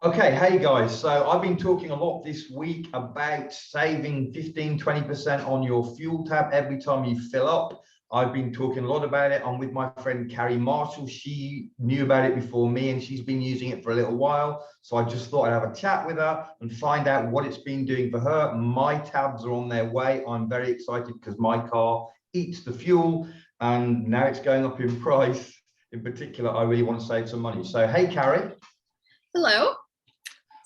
Okay, hey guys. So I've been talking a lot this week about saving 15-20% on your fuel tab every time you fill up. I've been talking a lot about it. I'm with my friend Carrie Marshall. She knew about it before me and she's been using it for a little while. So I just thought I'd have a chat with her and find out what it's been doing for her. My tabs are on their way. I'm very excited because my car eats the fuel and now it's going up in price. In particular, I really want to save some money. So, hey, Carrie. Hello.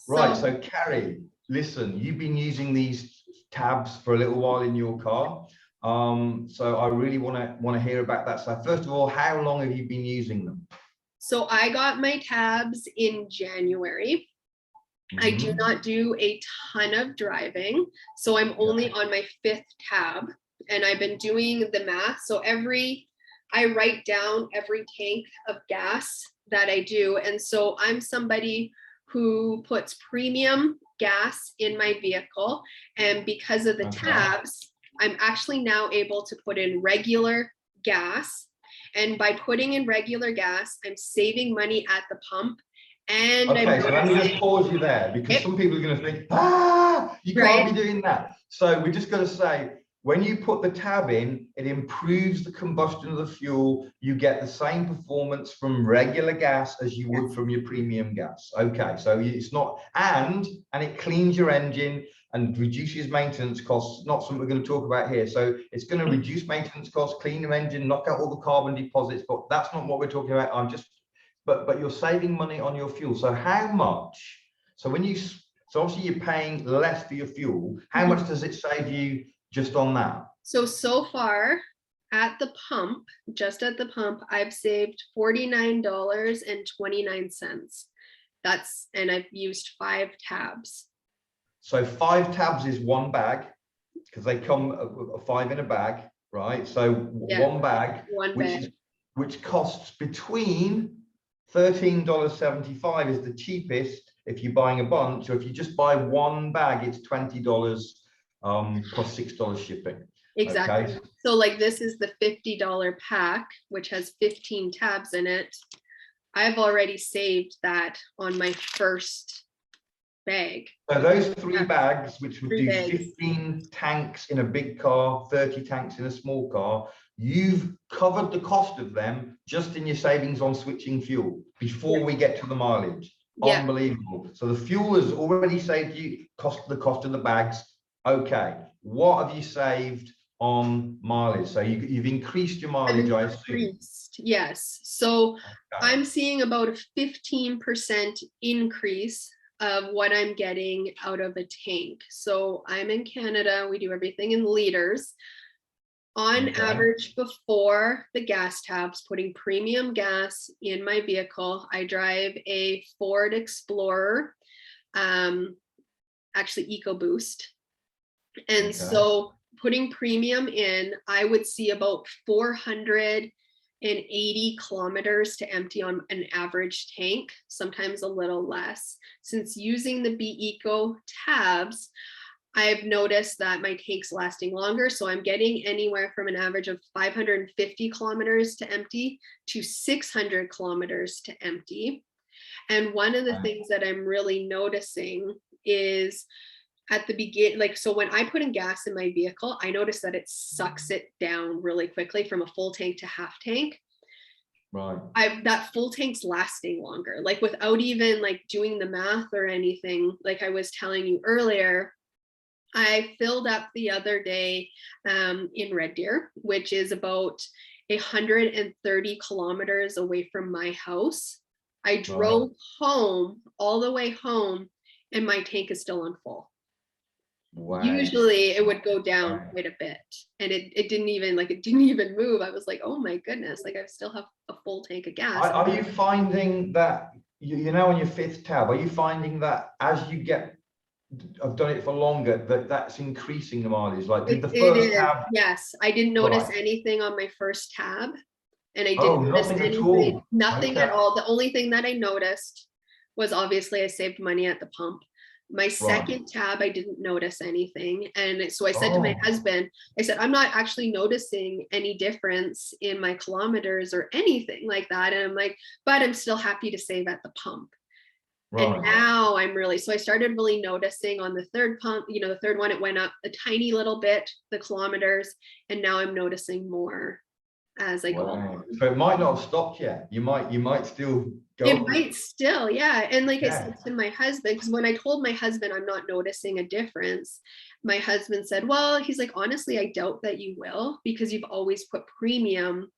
Right, so Carrie, listen, you've been using these tabs for a little while in your car. So I really want to hear about that. So first of all, how long have you been using them? So I got my tabs in January. I do not do a ton of driving, so I'm only on my 5th tab, and I've been doing the math. So I write down every tank of gas that I do, and so I'm somebody who puts premium gas in my vehicle, and because of the tabs, I'm actually now able to put in regular gas, and by putting in regular gas, I'm saving money at the pump. And okay, so let me just pause you there because some people are going to think, you can't be doing that. So we're just going to say, when you put the tab in, it improves the combustion of the fuel. You get the same performance from regular gas as you would from your premium gas. Okay, so it's not, and it cleans your engine and reduces maintenance costs, not something we're going to talk about here. So it's going to reduce maintenance costs, clean your engine, knock out all the carbon deposits, but that's not what we're talking about. But you're saving money on your fuel. So how much? So obviously you're paying less for your fuel. How much does it save you just on that? So far at the pump, just at the pump, I've saved $49.29. And I've used 5 tabs. So 5 tabs is 1 bag because they come 5 in a bag, right? So one bag, which costs between $13.75 is the cheapest if you're buying a bunch, or if you just buy 1 bag, it's $20 plus $6 shipping. Exactly. Okay. So like this is the $50 pack, which has 15 tabs in it. I've already saved that on my first bag. So those 3 bags, which would do 15 tanks in a big car, 30 tanks in a small car, you've covered the cost of them just in your savings on switching fuel before we get to the mileage. Unbelievable. So the fuel has already saved you the cost of the bags. Okay, what have you saved on mileage? So you've increased your mileage, I assume. Yes. So I'm seeing about a 15% increase of what I'm getting out of a tank. So I'm in Canada, we do everything in liters. On average, before the gas tabs, putting premium gas in my vehicle, I drive a Ford Explorer, actually EcoBoost. And so putting premium in, I would see about 480 kilometers to empty on an average tank, sometimes a little less. Since using the Be Eco tabs, I've noticed that my tank's lasting longer. So I'm getting anywhere from an average of 550 kilometers to empty to 600 kilometers to empty. And one of the things that I'm really noticing is at the beginning, so when I put in gas in my vehicle, I notice that it sucks it down really quickly from a full tank to half tank. Right. That full tank's lasting longer, like without even doing the math or anything. Like I was telling you earlier, I filled up the other day in Red Deer, which is about 130 kilometers away from my house. I drove home, all the way home, and my tank is still on full. Wow. Usually it would go down quite a bit, and it didn't even move. I was like, oh my goodness, I still have a full tank of gas. Are you finding that, on your 5th tab, are you finding that as you I've done it for longer, that's increasing the mileage? Like did the first tab? Yes, I didn't notice anything on my first tab, and I didn't notice anything, nothing at all. The only thing that I noticed was obviously I saved money at the pump. My second tab, I didn't notice anything. And so I said to my husband, I said, I'm not actually noticing any difference in my kilometers or anything like that. And I'm like, but I'm still happy to save at the pump. And now I'm really, so I started really noticing on the third pump, you know, the third one, it went up a tiny little bit, the kilometers, and now I'm noticing more as I go along. So it might not have stopped yet. You might still go. It might still, yeah. And like I said to my husband, because when I told my husband I'm not noticing a difference, my husband said, well, he's like, honestly, I doubt that you will, because you've always put premium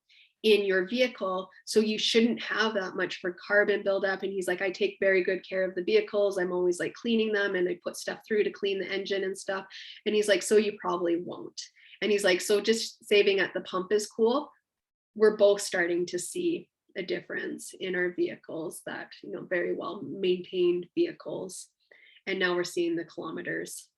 in your vehicle, so you shouldn't have that much for carbon buildup. And he's like, I take very good care of the vehicles. I'm always like cleaning them, and I put stuff through to clean the engine and stuff. And he's like, so you probably won't. And he's like, so just saving at the pump is cool. We're both starting to see a difference in our vehicles, that, you know, very well maintained vehicles. And now we're seeing the kilometers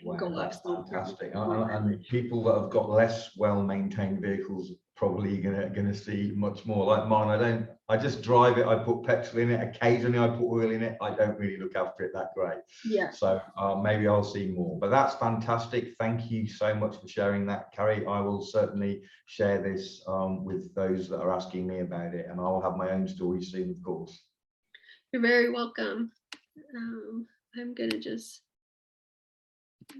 go up. That's fantastic. And people that have got less well-maintained vehicles probably gonna see much more. Like mine, I just drive it, I put petrol in it, occasionally I put oil in it. I don't really look after it that great. Yeah. So maybe I'll see more, but that's fantastic. Thank you so much for sharing that, Carrie. I will certainly share this with those that are asking me about it, and I'll have my own story soon, of course. You're very welcome. I'm gonna just